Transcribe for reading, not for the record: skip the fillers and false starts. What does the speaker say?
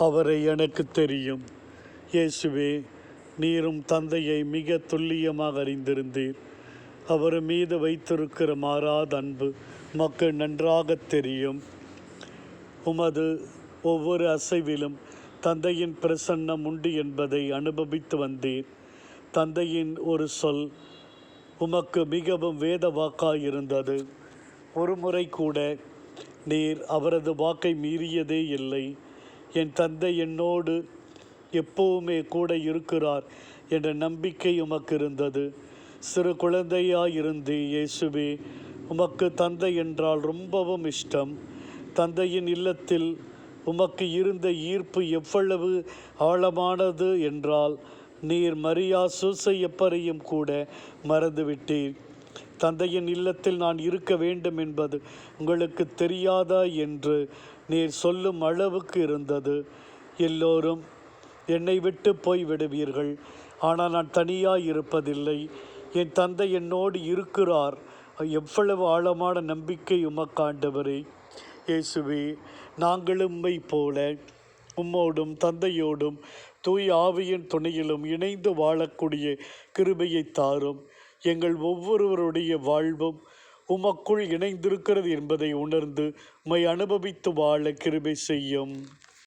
அவரை எனக்கு தெரியும். இயேசுவே, நீரும் தந்தையை மிக துல்லியமாக அறிந்திருந்தீர். அவர் மீது வைத்திருக்கிற மாறாத அன்பு உமக்கு நன்றாக தெரியும். உமது ஒவ்வொரு அசைவிலும் தந்தையின் பிரசன்னம் உண்டு என்பதை அனுபவித்து வந்தீர். தந்தையின் ஒரு சொல் உமக்கு மிகவும் வேத வாக்காயிருந்தது. ஒரு முறை கூட நீர் அவரது வாக்கை மீறியதே இல்லை. என் தந்தை என்னோடு எப்போவுமே கூட இருக்கிறார் என்ற நம்பிக்கை உமக்கு இருந்தது. சிறு குழந்தையாயிருந்து இயேசுவே, உமக்கு தந்தை என்றால் ரொம்பவும் இஷ்டம். தந்தையின் இல்லத்தில் உமக்கு இருந்த ஈர்ப்பு எவ்வளவு ஆழமானது என்றால் நீர் மரியா சூசையப்பரையும் கூட மறந்துவிட்டீர். தந்தையின் இல்லத்தில் நான் இருக்க வேண்டும் என்பது உங்களுக்கு தெரியாதா என்று நீர் சொல்லும் அளவுக்கு இருந்தது. எல்லோரும் என்னை விட்டு போய் விடுவீர்கள், ஆனால் நான் தனியாக இருப்பதில்லை. என் தந்தை என்னோடு இருக்கிறார். எவ்வளவு ஆழமான நம்பிக்கை உமக்காண்டவரே. இயேசுவே, நாங்களும் உம்மை போல உம்மோடும் தந்தையோடும் தூய் ஆவியின் துணையிலும் இணைந்து வாழக்கூடிய கிருபையை தாரும். எங்கள் ஒவ்வொருவருடைய வாழ்வும் உமக்குள் இணைந்திருக்கிறது என்பதை உணர்ந்து உம்மை அனுபவித்து வாழ கிருபை செய்யும்.